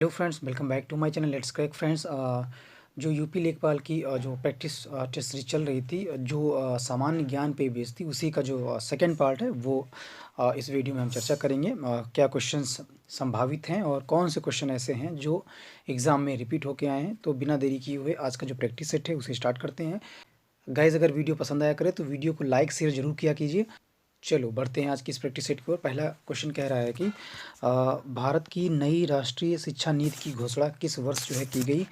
Hello friends, welcome back to my channel let's crack friends. जो UP Lekhpal की जो practice test series चल रही थी, जो सामान्य ज्ञान पे बेस्ड थी, उसी का जो सेकंड पार्ट है वो इस वीडियो में हम चर्चा करेंगे। क्या क्वेश्चंस संभावित हैं और कौन से क्वेश्चन ऐसे हैं जो एग्ज़ाम में रिपीट होके आए हैं। तो बिना देरी किए हुए आज का जो प्रैक्टिस सेट है उसे स्टार्ट करते हैं। गाइज, अगर वीडियो पसंद आया करे तो वीडियो को लाइक शेयर जरूर किया कीजिए। चलो बढ़ते हैं आज की इस प्रैक्टिस सेट की ओर। पहला क्वेश्चन कह रहा है कि भारत की नई राष्ट्रीय शिक्षा नीति की घोषणा किस वर्ष जो है की गई।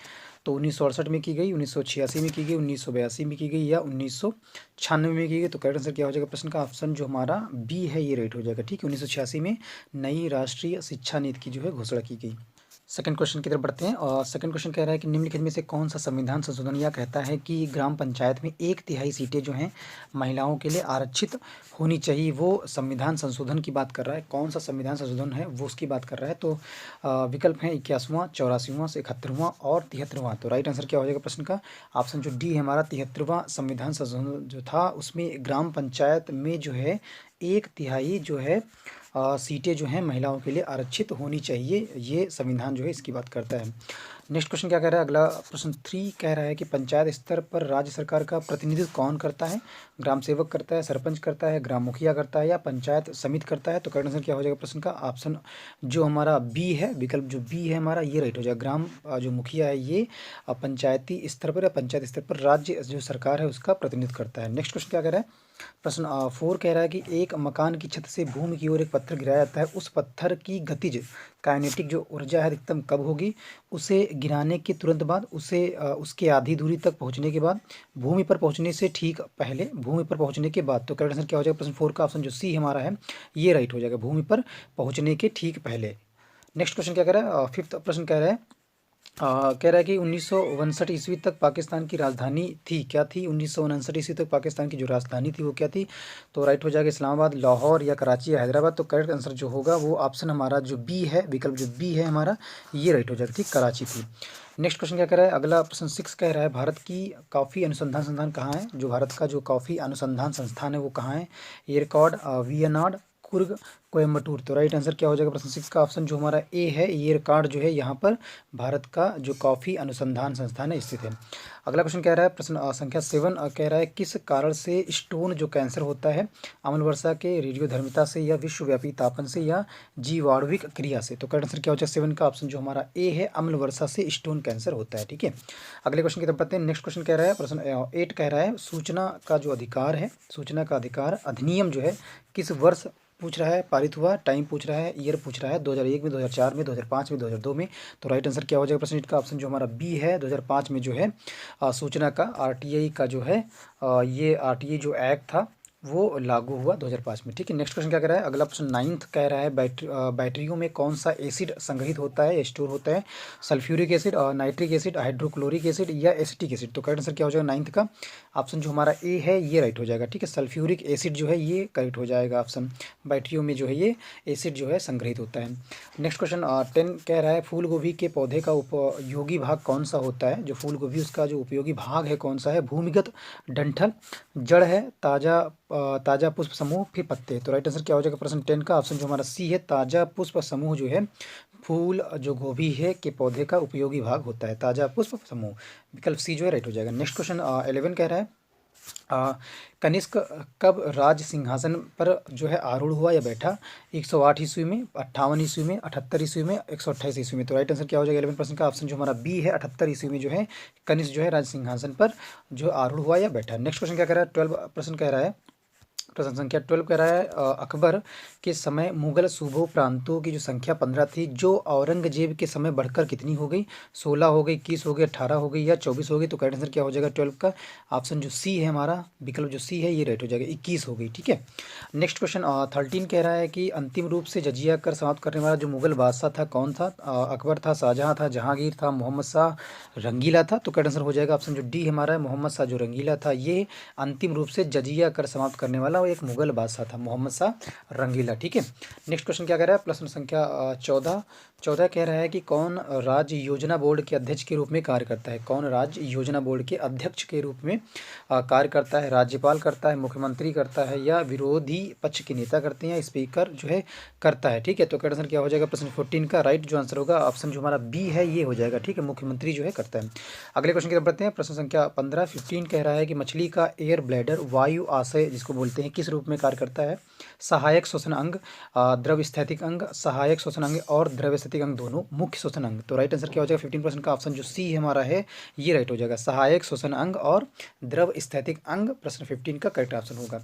तो 1968 में की गई, 1986 में की गई, 1982 में की गई या 1996 में की गई। तो करेक्ट आंसर क्या हो जाएगा प्रश्न का? ऑप्शन जो हमारा बी है ये राइट हो जाएगा। ठीक है, 1986 में नई राष्ट्रीय शिक्षा नीति की जो है घोषणा की गई। सेकंड क्वेश्चन की तरफ बढ़ते हैं और सेकंड क्वेश्चन कह रहा है कि निम्नलिखित में से कौन सा संविधान संशोधन यह कहता है कि ग्राम पंचायत में 1/3 सीटें जो हैं महिलाओं के लिए आरक्षित होनी चाहिए। वो संविधान संशोधन की बात कर रहा है। कौन सा संविधान संशोधन है वो उसकी बात कर रहा है। तो विकल्प हैं 81वां, 84वां, 71वां और 73वां। तो राइट आंसर क्या हो जाएगा प्रश्न का? ऑप्शन जो डी है हमारा 73वां संविधान संशोधन जो था उसमें ग्राम पंचायत में जो है 1/3 जो है सीटें जो हैं महिलाओं के लिए आरक्षित होनी चाहिए। ये संविधान जो है इसकी बात करता है। नेक्स्ट क्वेश्चन क्या कह रहा है? अगला प्रश्न 3 कह रहा है कि पंचायत स्तर पर राज्य सरकार का प्रतिनिधित्व कौन करता है? ग्राम सेवक करता है, सरपंच करता है, ग्राम मुखिया करता है या पंचायत समिति करता है। तो करेक्ट आंसर क्या हो जाएगा प्रश्न का? ऑप्शन जो हमारा बी है, विकल्प जो बी है हमारा ये राइट हो जाएगा। ग्राम जो मुखिया है ये पंचायती स्तर पर या पंचायत स्तर पर राज्य जो सरकार है उसका प्रतिनिधित्व करता है। नेक्स्ट क्वेश्चन क्या कह रहा है? प्रश्न 4 कह रहा है कि एक मकान की छत से भूमि की ओर एक पत्थर गिराया जाता है, उस पत्थर की गतिज काइनेटिक जो ऊर्जा है अधिकतम कब होगी? उसे गिराने के तुरंत बाद, उसे उसके आधी दूरी तक पहुंचने के बाद, भूमि पर पहुंचने से ठीक पहले, भूमि पर पहुंचने के बाद। तो करेक्ट आंसर क्या हो जाएगा प्रश्न 4 का? ऑप्शन जो सी हमारा है ये राइट हो जाएगा, भूमि पर पहुंचने के ठीक पहले। नेक्स्ट क्वेश्चन क्या कह रहा है? फिफ्थ प्रश्न कह रहा है कह रहा है कि 1959 ईस्वी तक पाकिस्तान की राजधानी थी, क्या थी? 1959 ईस्वी तक पाकिस्तान की जो राजधानी थी वो क्या थी? तो राइट हो जाएगा इस्लामाबाद, लाहौर या कराची या हैदराबाद। तो करेक्ट आंसर जो होगा वो ऑप्शन हमारा जो बी है, विकल्प जो बी है हमारा ये राइट हो जाएगा। ठीक, कराची थी। नेक्स्ट क्वेश्चन क्या कह रहा है? अगला प्रश्न 6 कह रहा है भारत की कॉफ़ी अनुसंधान संस्थान कहाँ है? जो भारत का जो कॉफ़ी अनुसंधान संस्थान है वो कहाँ है? ये रिकॉर्ड वियनाड, कुर्ग, कोयम्बटूर। तो राइट आंसर क्या हो जाएगा प्रश्न 6 का? ऑप्शन जो हमारा ए है ये रिकॉर्ड जो है यहाँ पर भारत का जो कॉफ़ी अनुसंधान संस्थान है स्थित है। अगला क्वेश्चन कह रहा है प्रश्न संख्या 7 कह रहा है किस कारण से स्टोन जो कैंसर होता है? अम्ल वर्षा के, रेडियोधर्मिता से या विश्वव्यापी तापन से या जीवाणुविक क्रिया से। तो करेक्ट आंसर क्या हो जाएगा 7 का? ऑप्शन जो हमारा ए है अम्ल वर्षा से स्टोन कैंसर होता है। ठीक है, अगले क्वेश्चन की तरफ बढ़ते हैं। नेक्स्ट क्वेश्चन कह रहा है प्रश्न 8 कह रहा है सूचना का जो अधिकार है, सूचना का अधिकार अधिनियम जो है किस वर्ष पूछ रहा है पारित हुआ? टाइम पूछ रहा है, ईयर पूछ रहा है, 2001 में, 2004 में, 2005 में, 2002 में। तो राइट आंसर क्या हो जाएगा प्रश्न का? ऑप्शन जो हमारा बी है 2005 में जो है सूचना का आरटीआई का जो है ये आरटीआई जो एक्ट था वो लागू हुआ 2005 में। ठीक है, नेक्स्ट क्वेश्चन क्या कह रहा है? अगला प्रश्न 9 कह रहा है बैटरियों में कौन सा एसिड संग्रहित होता है या स्टोर होता है? Sulphuric acid, nitric acid, hydrochloric acid या एसिटिक एसिड। तो करेक्ट आंसर क्या हो जाएगा 9 का? ऑप्शन जो हमारा ए है ये राइट हो जाएगा। ठीक है, सल्फ्यूरिक एसिड जो है ये करेक्ट हो जाएगा ऑप्शन। बैटरियों में जो है ये एसिड जो है संग्रहित होता है। नेक्स्ट क्वेश्चन 10 कह रहा है फूल गोभी के पौधे का उपयोगी भाग कौन सा होता है? जो फूल गोभी उसका जो उपयोगी भाग है कौन सा है? भूमिगत डंठल, जड़ है, ताजा पुष्प समूह, फिर पत्ते। तो राइट आंसर क्या हो जाएगा प्रश्न 10 का? ऑप्शन जो हमारा सी है ताजा पुष्प समूह जो है फूल जो गोभी है के पौधे का उपयोगी भाग होता है, ताजा पुष्प समूह। विकल्प सी जो है राइट हो जाएगा। नेक्स्ट क्वेश्चन 11 कह रहा है कनिष्क कब राज सिंहासन पर जो है आरूढ़ हुआ या बैठा? 108 ईस्वी में, 58 ईस्वी में, 78 ईस्वी में, 128 ईस्वी में। तो राइट आंसर क्या हो जाएगा 11 प्रश्न का? ऑप्शन जो हमारा बी है 78 ईस्वी में जो है कनिष्क जो है राज सिंहासन पर जो आरूढ़ हुआ या बैठा। नेक्स्ट क्वेश्चन क्या कह रहा है? 12 प्रश्न कह रहा है प्रश्न संख्या 12 कह रहा है अकबर के समय मुगल सूबों प्रांतों की जो संख्या 15 थी जो औरंगजेब के समय बढ़कर कितनी हो गई? 16 हो गई, 21 हो गई, 18 हो गई या 24 हो गई। तो करेक्ट आंसर क्या हो जाएगा 12 का? ऑप्शन जो सी है हमारा, विकल्प जो सी है ये राइट हो जाएगा, 21 हो गई। ठीक है, नेक्स्ट क्वेश्चन 13 कह रहा है कि अंतिम रूप से जजिया कर समाप्त करने वाला जो मुगल बादशाह था कौन था? अकबर था, शाहजहां था, जहांगीर था, मोहम्मद शाह रंगीला था। तो करेक्ट आंसर हो जाएगा ऑप्शन जो डी हमारा है मोहम्मद शाह जो रंगीला था ये अंतिम रूप से जजिया कर समाप्त करने वाला और एक मुगल बादशाह था, मोहम्मद शाह रंगीला। ठीक है, नेक्स्ट क्वेश्चन क्या कह रहा है, प्रश्न संख्या 14 कह रहा है कि कौन राज्य योजना बोर्ड के अध्यक्ष के रूप में कार्य करता है। कौन राज्य योजना बोर्ड के अध्यक्ष के रूप में कार्य करता है। राज्यपाल करता है, मुख्यमंत्री करता है, या विरोधी पक्ष के नेता करते हैं, या स्पीकर जो है करता है। ठीक है, तो आंसर क्या हो जाएगा प्रश्न 14 का राइट जो आंसर होगा ऑप्शन जो हमारा बी है ये हो जाएगा। ठीक है, मुख्यमंत्री जो है करता है। अगले क्वेश्चन की तरफ बढ़ते हैं। प्रश्न संख्या 15 कह रहा है कि मछली का एयर ब्लैडर वायु आशय जिसको बोलते हैं किस रूप में कार्य करता है। सहायक श्वसन अंग, द्रव स्थैतिक अंग, सहायक श्वसन अंग और द्रव स्थैतिक अंग दोनों, मुख्य श्वसन अंग। तो राइट आंसर क्या हो जाएगा 15% का ऑप्शन जो सी हमारा है ये राइट हो जाएगा। सहायक श्वसन अंग और द्रव स्थैतिक अंग प्रश्न 15 का करेक्ट ऑप्शन होगा।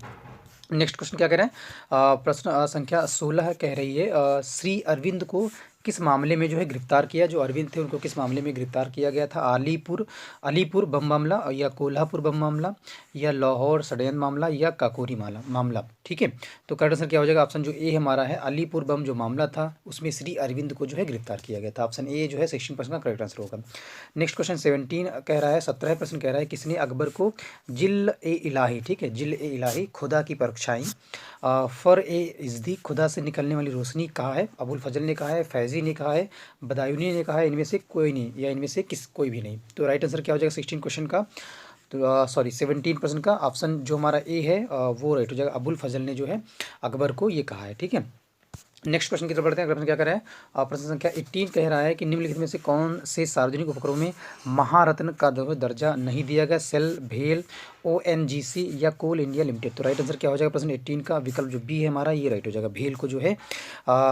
नेक्स्ट क्वेश्चन क्या कह रहे हैं, प्रश्न संख्या 16 कह रही है श्री अरविंद को किस मामले में जो है गिरफ्तार किया। जो अरविंद थे उनको किस मामले में गिरफ्तार किया गया था। अलीपुर बम मामला, या कोल्हापुर बम मामला, या लाहौर षड्यंत्र मामला, या काकोरी मामला। ठीक है, तो करेक्ट आंसर क्या हो जाएगा ऑप्शन जो ए हमारा है। अलीपुर बम जो मामला था उसमें श्री अरविंद को जो है गिरफ्तार किया गया था। ऑप्शन ए जो है 16% का करेक्ट आंसर होगा। नेक्स्ट क्वेश्चन 17 प्रश्न कह रहा है किसने अकबर को जिल ए इलाही, ठीक है, जिल ए इलाही खुदा की परीक्षाएं, फर ए इज़्दी खुदा से निकलने वाली रोशनी कहा है। अबुल फजल ने कहा है, फैजी ने कहा है, बदायूनी ने कहा है, इनमें से कोई नहीं, या इनमें से कोई भी नहीं। तो राइट आंसर क्या हो जाएगा 16 क्वेश्चन का, तो 17% का ऑप्शन जो हमारा ए है वो राइट हो जाएगा। अबुल फजल ने जो है अकबर को ये कहा है। ठीक है, नेक्स्ट क्वेश्चन की तरफ बढ़ते हैं। प्रश्न क्या कर रहा है, प्रश्न संख्या 18 कह रहा है कि निम्नलिखित में से कौन से सार्वजनिक उपक्रमों में महारत्न का जो दर्जा नहीं दिया गया। सेल, भेल, ONGC या कोल इंडिया लिमिटेड। तो राइट आंसर क्या हो जाएगा प्रश्न 18 का विकल्प जो बी है हमारा ये राइट हो जाएगा। भेल को जो है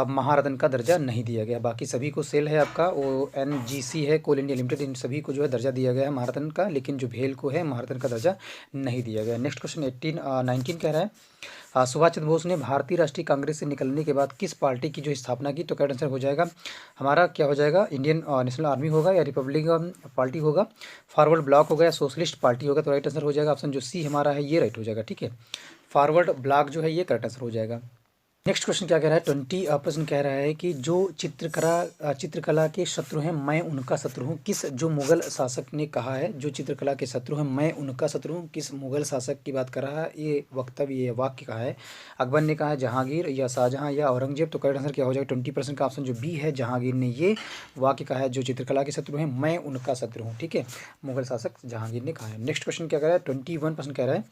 महारत्न का दर्जा नहीं दिया गया। बाकी सभी को सेल है आपका, ONGC है, कोल इंडिया लिमिटेड, इन सभी को जो है दर्जा दिया गया है महारत्न का, लेकिन जो भेल को है महारत्न का दर्जा नहीं दिया गया। नेक्स्ट क्वेश्चन 19 कह रहा है सुभाष चंद्र बोस ने भारतीय राष्ट्रीय कांग्रेस से निकलने के बाद किस पार्टी की जो स्थापना की। तो करेक्ट आंसर हो जाएगा हमारा क्या हो जाएगा, इंडियन नेशनल आर्मी होगा, या रिपब्लिकन पार्टी होगा, फॉरवर्ड ब्लॉक होगा, या सोशलिस्ट पार्टी होगा। तो राइट आंसर हो जाएगा ऑप्शन जो सी हमारा है ये राइट हो जाएगा। ठीक है, फॉरवर्ड ब्लॉक जो है ये करेक्ट आंसर हो जाएगा। नेक्स्ट क्वेश्चन क्या कह रहा है, 20 प्रश्न कह रहा है कि जो चित्रकला के शत्रु हैं मैं उनका शत्रु हूँ किस, जो मुगल शासक ने कहा है। जो चित्रकला के शत्रु हैं मैं उनका शत्रु हूँ किस मुगल शासक की बात कर रहा है। ये वक्तव्य, ये वाक्य कहा है। अकबर ने कहा है, जहांगीर, या शाहजहां, या औरंगजेब। तो करेक्ट आंसर क्या हो जाएगा 20% का ऑप्शन जो बी है, जहांगीर ने ये वाक्य कहा है। जो चित्रकला के शत्रु हैं मैं उनका शत्रु हूँ। ठीक है, मुगल शासक जहांगीर ने कहा है। नेक्स्ट क्वेश्चन क्या कह रहा है, 21% कह रहा है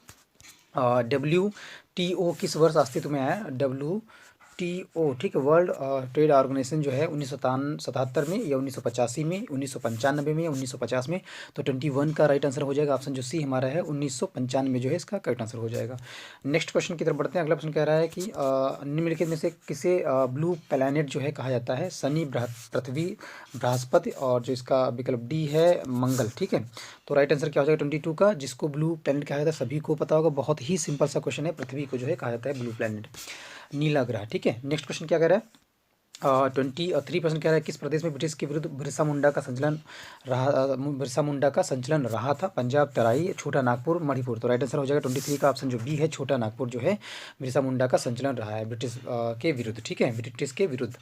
WTO किस वर्ष अस्तित्व में आया। WTO, ठीक है, वर्ल्ड ट्रेड ऑर्गेनाइजेशन जो है 1977 में, या 1985 में, 1995 में, या 1950 में। तो 21 का राइट आंसर हो जाएगा ऑप्शन जो सी हमारा है 1995 में जो है इसका करेक्ट आंसर हो जाएगा। नेक्स्ट क्वेश्चन की तरफ बढ़ते हैं। अगला प्रश्न कह रहा है कि निम्नलिखित में से किसे ब्लू प्लैनेट जो है कहा जाता है। शनि, पृथ्वी, बृहस्पति, और जो इसका विकल्प डी है मंगल। ठीक है, तो राइट आंसर क्या हो जाएगा 22 का, जिसको ब्लू प्लैनेट कहा जाता है सभी को पता होगा, बहुत ही सिंपल सा क्वेश्चन है। पृथ्वी को जो है कहा जाता है ब्लू प्लैनेट, नीला ग्रह। ठीक है, नेक्स्ट क्वेश्चन क्या कह रहा है, 23% कह रहा है किस प्रदेश में ब्रिटिश के विरुद्ध बिरसा मुंडा का संचलन रहा था। पंजाब, तराई, छोटा नागपुर, मणिपुर। तो राइट आंसर हो जाएगा 23 का ऑप्शन जो बी है, छोटा नागपुर जो है बिरसा मुंडा का संचलन रहा है ब्रिटिश के विरुद्ध। ठीक है, ब्रिटिश के विरुद्ध।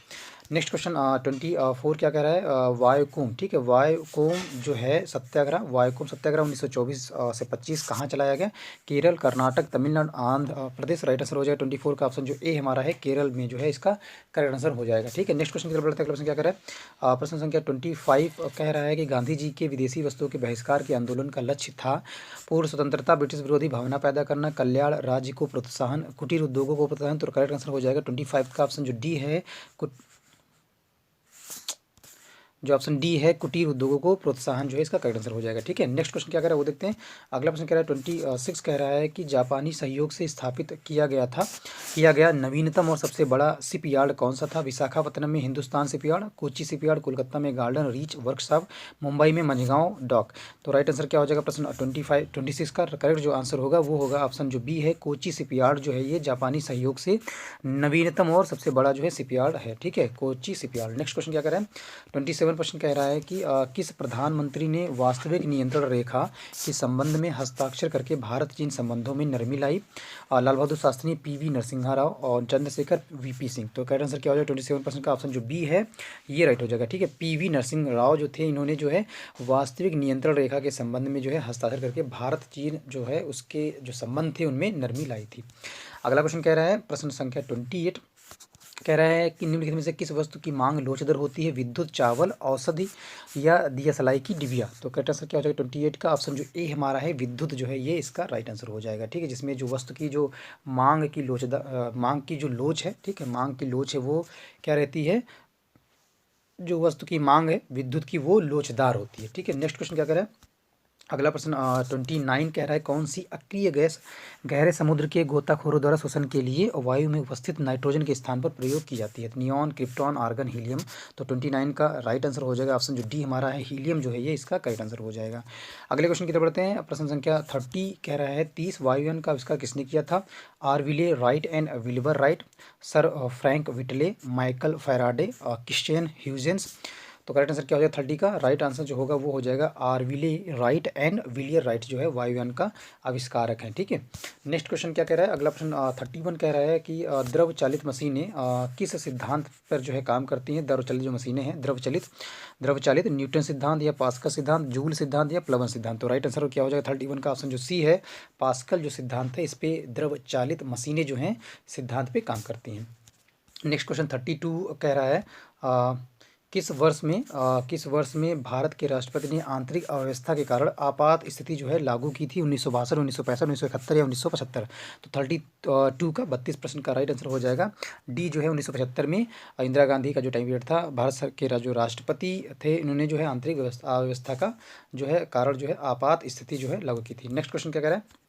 नेक्स्ट क्वेश्चन 24 क्या कह रहा है, वायुकोम, ठीक है, वायुकोम जो है सत्याग्रह, वायुकोम सत्याग्रह 1924 से 25 कहाँ चलाया गया। केरल, कर्नाटक, तमिलनाडु, आंध्र प्रदेश। राइट आंसर हो जाएगा 24 का ऑप्शन जो ए हमारा है, केरल में जो है इसका करेक्ट आंसर हो जाएगा। ठीक है, नेक्स्ट क्वेश्चन की तरफ बढ़ते हैं। प्रश्न क्या कह रहा है, प्रश्न संख्या 25 कह रहा है कि गांधी जी के विदेशी वस्तुओं के बहिष्कार के आंदोलन का लक्ष्य था पूर्ण स्वतंत्रता, ब्रिटिश विरोधी भावना पैदा करना, कल्याण, राज्य को प्रोत्साहन, कुटीर उद्योगों को प्रोत्साहन। तो करेक्ट आंसर हो जाएगा 25 का ऑप्शन जो डी है, जो ऑप्शन डी है, कुटीर उद्योगों को प्रोत्साहन जो है इसका करेक्ट आंसर हो जाएगा। ठीक है, नेक्स्ट क्वेश्चन क्या कह रहा है वो देखते हैं। अगला प्रश्न कह रहा है 26 कह रहा है कि जापानी सहयोग से स्थापित किया गया नवीनतम और सबसे बड़ा शिपयार्ड कौन सा था। विशाखापत्तनम में हिंदुस्तान शिपयार्ड, कोची शिपयार्ड, कोलकाता में गार्डन रीच वर्कशॉप, मुंबई में मझगांव डॉक। तो राइट आंसर क्या हो जाएगा प्रश्न 26 का करेक्ट जो आंसर होगा वो होगा ऑप्शन जो बी है, कोची शिपयार्ड जो है ये जापानी सहयोग से नवीनतम और सबसे बड़ा जो है शिपयार्ड है। ठीक है, कोची शिपयार्ड। नेक्स्ट क्वेश्चन क्या कह रहा है 27 प्रश्न कह रहा है कि किस प्रधानमंत्री ने वास्तविक नियंत्रण रेखा के संबंध में हस्ताक्षर करके भारत चीन संबंधों में नरमी लाई। लाल बहादुर शास्त्री, PV नरसिम्हा राव और चंद्रशेखर VP सिंह। तो करेक्ट आंसर क्या हो जाएगा 27% का ऑप्शन जो बी है ये राइट हो जाएगा। ठीक है, PV नरसिम्हा राव जो थे इन्होंने जो है वास्तविक नियंत्रण रेखा के संबंध में जो है हस्ताक्षर करके भारत चीन जो है उसके जो संबंध थे उनमें नरमी लाई थी। अगला क्वेश्चन कह रहा है प्रश्न संख्या 28 कह रहा है कि निम्नलिखित में से किस वस्तु की मांग लोचदार होती है? विद्युत, चावल, औषधि या दिया सलाई की डिबिया। तो करेक्ट आंसर क्या हो जाएगा 28 का ऑप्शन जो ए हमारा है विद्युत जो है ये इसका राइट आंसर हो जाएगा। ठीक है, जिसमें जो वस्तु की जो मांग की जो लोच है, ठीक है, मांग की लोच है वो क्या रहती है? जो वस्तु की मांग है विद्युत की वो लोचदार होती है। ठीक है, नेक्स्ट क्वेश्चन क्या कह रहा है? अगला प्रश्न 29 कह रहा है कौन सी अक्रिय गैस गहरे समुद्र के गोताखोरों द्वारा शोषण के लिए वायु में उपस्थित नाइट्रोजन के स्थान पर प्रयोग की जाती है? Neon, krypton, argon, helium. तो 29 का राइट आंसर हो जाएगा ऑप्शन जो डी हमारा है हीलियम जो है ये इसका राइट आंसर हो जाएगा। अगले क्वेश्चन की तरफ बढ़ते हैं। प्रश्न संख्या 30 कह रहा है 30 वायुयान का आविष्कार किसने किया था? Orville Wright and Wilbur Wright, Sir Frank Whittle, Michael Faraday, Christiaan Huygens. तो करेक्ट आंसर क्या हो जाएगा 30 का? राइट आंसर जो होगा वो हो जाएगा आर्विले राइट एंड विलियर राइट जो है वायुयान का आविष्कारक है। ठीक है, नेक्स्ट क्वेश्चन क्या कह रहा है? अगला प्रश्न 31 कह रहा है कि द्रव चालित मशीनें किस सिद्धांत पर जो है काम करती हैं? द्रव चालित जो मशीनें हैं द्रव चालित न्यूटन सिद्धांत या पास्कल सिद्धांत, जूल सिद्धांत या प्लवन सिद्धांत। तो राइट आंसर क्या हो जाएगा 31 का ऑप्शन जो सी है पास्कल जो सिद्धांत है इस पे द्रव चालित मशीनें जो हैं सिद्धांत पे काम करती हैं। नेक्स्ट क्वेश्चन 32 कह रहा है किस वर्ष में भारत के राष्ट्रपति ने आंतरिक अव्यवस्था के कारण आपात स्थिति जो है लागू की थी? 1962, 1965, 1971 या 1975। तो 32 का 32 प्रश्न का राइट आंसर हो जाएगा डी जो है 1975 में इंदिरा गांधी का जो टाइम पीरियड था भारत के जो राष्ट्रपति थे इन्होंने जो है आंतरिक अव्यवस्था का जो है कारण जो है आपात स्थिति जो है लागू की थी। नेक्स्ट क्वेश्चन क्या कह रहा है?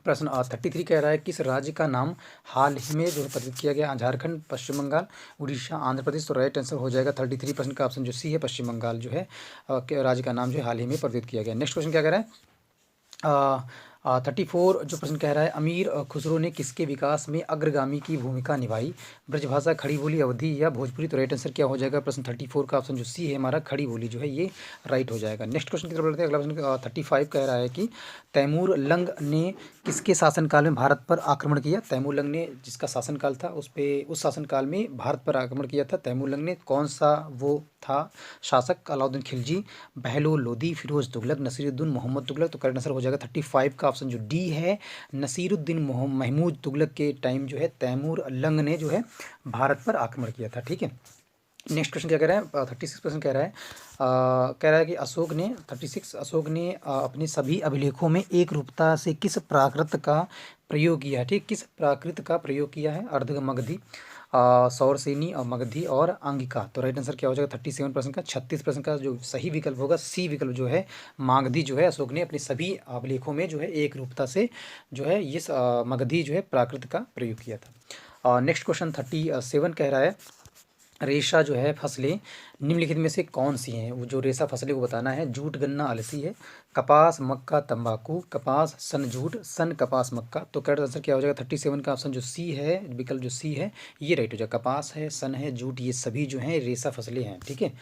प्रश्न 33 कह रहा है किस राज्य का नाम हाल ही में जो है परिवर्तित किया गया? झारखंड, पश्चिम बंगाल, उड़ीसा, आंध्र प्रदेश। तो राइट आंसर हो जाएगा 33 प्रश्न का ऑप्शन जो सी है पश्चिम बंगाल जो है राज्य का नाम जो है हाल ही में परिवर्तित किया गया। नेक्स्ट क्वेश्चन क्या कह रहा है? 34 जो प्रश्न कह रहा है अमीर खुसरो ने किसके विकास में अग्रगामी की भूमिका निभाई? ब्रजभाषा, खड़ी बोली, अवधी या भोजपुरी। तो राइट आंसर क्या हो जाएगा प्रश्न 34 का ऑप्शन जो सी है हमारा खड़ी बोली जो है ये राइट हो जाएगा। नेक्स्ट क्वेश्चन की तरफ बढ़ते हैं। अगला प्रश्न 35 कह रहा है कि तैमूर लंग ने किसके शासनकाल में भारत पर आक्रमण किया? तैमूर लंग ने जिसका शासनकाल था उस शासनकाल में भारत पर आक्रमण किया था तैमूर लंग ने। कौन सा वो था शासक? अलाउद्दीन खिलजी, बहलोल लोदी, फिरोज तुगलक, नसीरुद्दीन मोहम्मद तुगलक। तो करेक्ट आंसर हो जाएगा 35 का ऑप्शन जो डी है नसीरुद्दीन महमूद तुगलक के टाइम जो है तैमूर लंग ने जो है भारत पर आक्रमण किया था। ठीक है, नेक्स्ट क्वेश्चन क्या कह रहा है? 36 क्वेश्चन कह रहा है कि अशोक ने अपने सभी अभिलेखों में एक रूपता से किस प्राकृत का प्रयोग किया है? ठीक, किस प्राकृत का प्रयोग किया है? अर्धमगधी, सौरसेनी और मगधी और अंगिका। तो राइट आंसर क्या हो जाएगा 37% का? 36% का जो सही विकल्प होगा सी विकल्प जो है मागधी जो है अशोक ने अपने सभी अभिलेखों में जो है एक रूपता से जो है ये मगधी जो है प्राकृत का प्रयोग किया था। नेक्स्ट क्वेश्चन 37 कह रहा है रेशा जो है फसलें निम्नलिखित में से कौन सी हैं? वो जो रेशा फसलें को बताना है। जूट, गन्ना, अलसी है, कपास, मक्का, तंबाकू, कपास, सन, जूट, सन, कपास, मक्का। तो करेक्ट आंसर क्या हो जाएगा 37 का ऑप्शन जो सी है विकल्प जो सी है ये राइट हो जाएगा। कपास है, सन है, जूट ये सभी जो हैं रेशा फसलें हैं। ठीक है,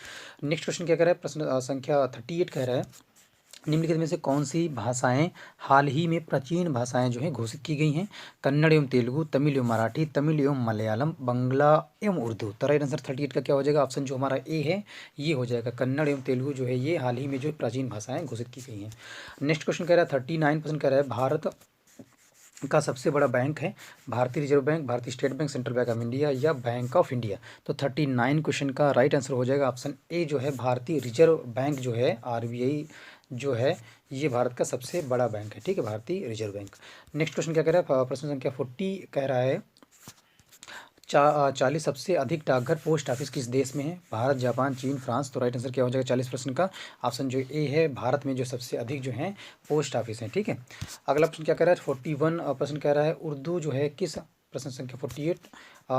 नेक्स्ट क्वेश्चन क्या कह रहा है? प्रश्न संख्या 38 कह रहा है निम्नलिखित में से कौन सी भाषाएं हाल ही में प्राचीन भाषाएं जो हैं घोषित की गई हैं? कन्नड़ एवं तेलुगु, तमिल एवं मराठी, तमिल एवं मलयालम, बंगला एवं उर्दू। तो राइट आंसर 38 का क्या हो जाएगा? ऑप्शन जो हमारा ए है ये हो जाएगा कन्नड़ एवं तेलुगु जो है ये हाल ही में जो प्राचीन भाषाएं घोषित की गई हैं। नेक्स्ट क्वेश्चन कह रहा है 39% कह रहा है भारत का सबसे बड़ा बैंक है भारतीय रिजर्व बैंक, भारतीय state bank, central bank of India या बैंक ऑफ इंडिया। तो 39 क्वेश्चन का राइट आंसर हो जाएगा ऑप्शन ए जो है भारतीय रिजर्व बैंक जो है आरबीआई जो है ये भारत का सबसे बड़ा बैंक है। ठीक है, भारतीय रिजर्व बैंक। नेक्स्ट क्वेश्चन क्या कह रहा है? प्रश्न संख्या 40 कह रहा है 40 सबसे अधिक डाकघर पोस्ट ऑफिस किस देश में है? भारत, जापान, चीन, फ्रांस। तो राइट आंसर क्या हो जाएगा 40% का ऑप्शन जो ए है भारत में जो सबसे अधिक जो है पोस्ट ऑफिस है। ठीक है, अगला प्रश्न क्या कह रहा है 41 प्रश्न कह रहा है उर्दू जो है किस प्रश्न संख्या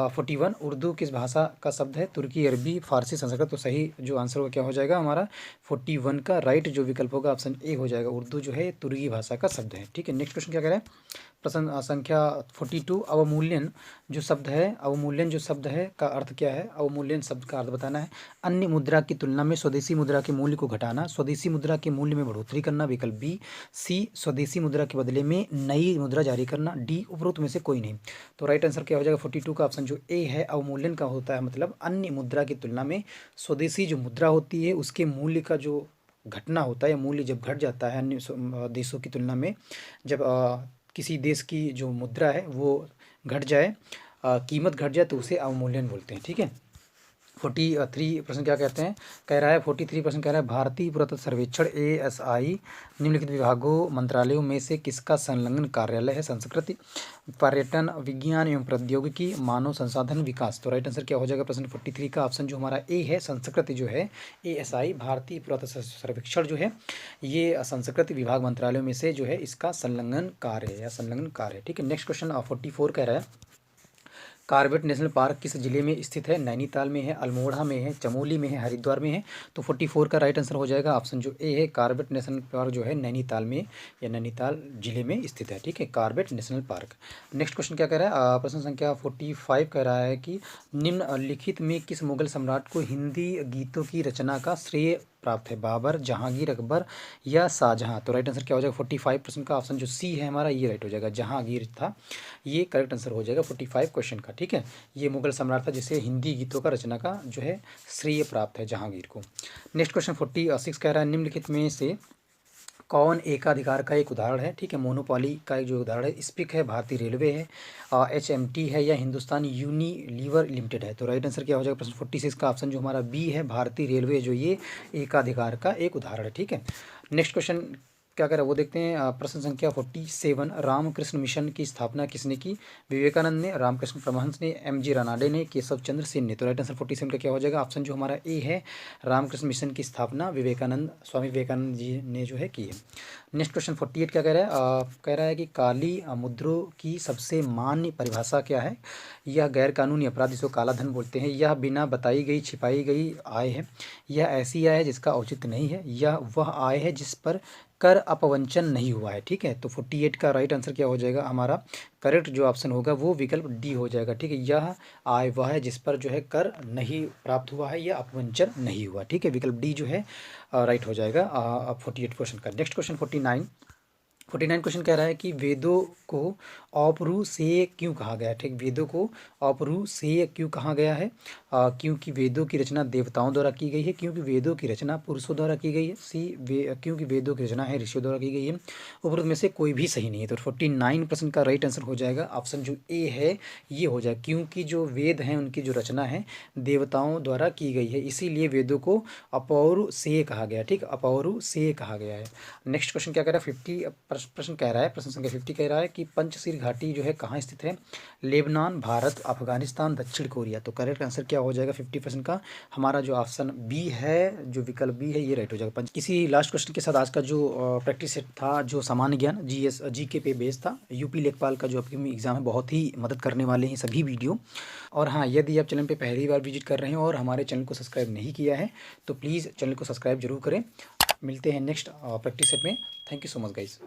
41 उर्दू किस भाषा का शब्द है? तुर्की, अरबी, फारसी, संस्कृत। तो सही जो आंसर हो क्या हो जाएगा हमारा 41 का राइट जो विकल्प होगा ऑप्शन ए हो जाएगा उर्दू जो है तुर्की भाषा का शब्द है। ठीक है, नेक्स्ट क्वेश्चन क्या कह रहा है? प्रश्न संख्या 42 अवमूल्यन जो शब्द है का अर्थ क्या है? अवमूल्यन शब्द का अर्थ बताना है। अन्य मुद्रा की तुलना में स्वदेशी मुद्रा के मूल्य को घटाना, स्वदेशी मुद्रा के मूल्य में बढ़ोतरी करना, विकल्प बी। सी स्वदेशी मुद्रा के बदले में नई मुद्रा जारी करना, डी उपरोक्त में से कोई नहीं। तो राइट आंसर क्या हो जाएगा 42 का ऑप्शन जो ए है अवमूल्यन का होता है मतलब अन्य मुद्रा की तुलना में स्वदेशी जो मुद्रा होती है उसके मूल्य का जो घटना होता है या मूल्य जब घट जाता है अन्य देशों की तुलना में जब किसी देश की जो मुद्रा है वो घट जाए, कीमत घट जाए तो उसे अवमूल्यन बोलते हैं। ठीक है। 43% क्या कहते हैं, कह रहा है 43% कह रहा है भारतीय पुरातत्व सर्वेक्षण ASI निम्नलिखित विभागों मंत्रालयों में से किसका संलग्न कार्यालय है। संस्कृति, पर्यटन, विज्ञान एवं प्रौद्योगिकी, मानव संसाधन विकास। तो राइट आंसर क्या हो जाएगा प्रश्न 43 का ऑप्शन जो हमारा ए है, संस्कृति जो है ASI भारतीय पुरातत्व सर्वेक्षण जो है ये संस्कृति विभाग मंत्रालयों में से जो है इसका संलग्न कार्य है या संलग्न कार्य है। ठीक है। नेक्स्ट क्वेश्चन 44 कह रहा है कॉर्बेट नेशनल पार्क किस जिले में स्थित है। नैनीताल में है, अल्मोड़ा में है, चमोली में है, हरिद्वार में है। तो 44 का राइट आंसर हो जाएगा ऑप्शन जो ए है, कॉर्बेट नेशनल पार्क जो है नैनीताल में या नैनीताल जिले में स्थित है। ठीक है, Corbett national park. Next question क्या कह रहा है, प्रश्न संख्या 45 कह रहा है कि निम्नलिखित में किस मुगल सम्राट को हिंदी गीतों की रचना का श्रेय प्राप्त है। बाबर, जहांगीर, अकबर या शाहजहां। तो राइट आंसर क्या हो जाएगा 45% का ऑप्शन जो सी है हमारा ये राइट हो जाएगा, जहांगीर था ये करेक्ट आंसर हो जाएगा 45 क्वेश्चन का। ठीक है, ये मुगल सम्राट था जिसे हिंदी गीतों का रचना का जो है श्रेय प्राप्त है जहांगीर को। नेक्स्ट क्वेश्चन 46 कह रहा है निम्नलिखित में से कौन एकाधिकार का एक उदाहरण है। ठीक है, मोनोपोली का एक जो उदाहरण है स्पिक है, भारतीय रेलवे है, HMT है या हिंदुस्तान यूनिलीवर लिमिटेड है। तो राइट आंसर क्या हो जाएगा प्रश्न 46 का ऑप्शन जो हमारा बी है, भारतीय रेलवे जो ये एकाधिकार का एक उदाहरण है। ठीक है। नेक्स्ट क्वेश्चन क्या कह रहा है वो देखते हैं, प्रश्न संख्या 47 रामकृष्ण मिशन की स्थापना किसने की। विवेकानंद ने, रामकृष्ण परमहंस ने, MG रानाडे ने, केशव चंद्र सेन ने। तो राइट आंसर 47 का क्या हो जाएगा ऑप्शन जो हमारा ए है, रामकृष्ण मिशन की स्थापना विवेकानंद, स्वामी विवेकानंद जी ने जो है की है। नेक्स्ट क्वेश्चन 48 क्या कह रहा है, कह रहा है कि काली मुद्रों की सबसे मान्य परिभाषा क्या है। यह गैर कानूनी अपराध जिसको काला धन बोलते हैं, यह बिना बताई गई छिपाई गई आय है, यह ऐसी आय है जिसका औचित्य नहीं है, यह वह आय है जिस पर कर अपवंचन नहीं हुआ है। ठीक है, तो 48 का राइट आंसर क्या हो जाएगा हमारा, करेक्ट जो ऑप्शन होगा वो विकल्प डी हो जाएगा। ठीक है, यह आय वह है जिस पर जो है कर नहीं प्राप्त हुआ है या अपवंचन नहीं हुआ। ठीक है, विकल्प डी जो है राइट हो जाएगा 48 क्वेश्चन का। नेक्स्ट क्वेश्चन 49 क्वेश्चन कह रहा है कि वेदों को औपरुषेय क्यों कहा गया है। ठीक, वेदों को औपरुषेय क्यों कहा गया है, क्योंकि वेदों की रचना देवताओं द्वारा की गई है, क्योंकि वेदों की रचना पुरुषों द्वारा की गई है, क्योंकि वेदों की रचना है ऋषियों द्वारा की गई है। उपरोक्त में से कोई भी सही नहीं है। तो 49% का राइट आंसर हो जाएगा ऑप्शन जो ए है ये हो जाएगा, क्योंकि जो वेद हैं उनकी जो रचना है देवताओं द्वारा की गई है, इसीलिए वेदों को अपौरुषेय कहा गया। ठीक, अपौरुषेय कहा गया है। नेक्स्ट क्वेश्चन क्या कह रहा है 50 प्रश्न कह रहा है, प्रश्न संख्या 50 कह रहा है कि पंचशील घाटी जो है कहाँ स्थित है। लेबनान, भारत, अफगानिस्तान, दक्षिण कोरिया। तो करेक्ट आंसर क्या हो जाएगा 50% का हमारा जो ऑप्शन बी है, जो विकल्प बी है ये राइट हो जाएगा। इसी लास्ट क्वेश्चन के साथ आज का जो प्रैक्टिस सेट था जो सामान्य ज्ञान GK पे बेस्ड था, यूपी लेखपाल का जो अपकमिंग एग्जाम है बहुत ही मदद करने वाले हैं सभी वीडियो। और हाँ, यदि आप चैनल पे पहली बार विजिट कर रहे हैं और हमारे चैनल को सब्सक्राइब नहीं किया है तो प्लीज़ चैनल को सब्सक्राइब जरूर करें। मिलते हैं नेक्स्ट प्रैक्टिस सेट में। Thank you so much guys.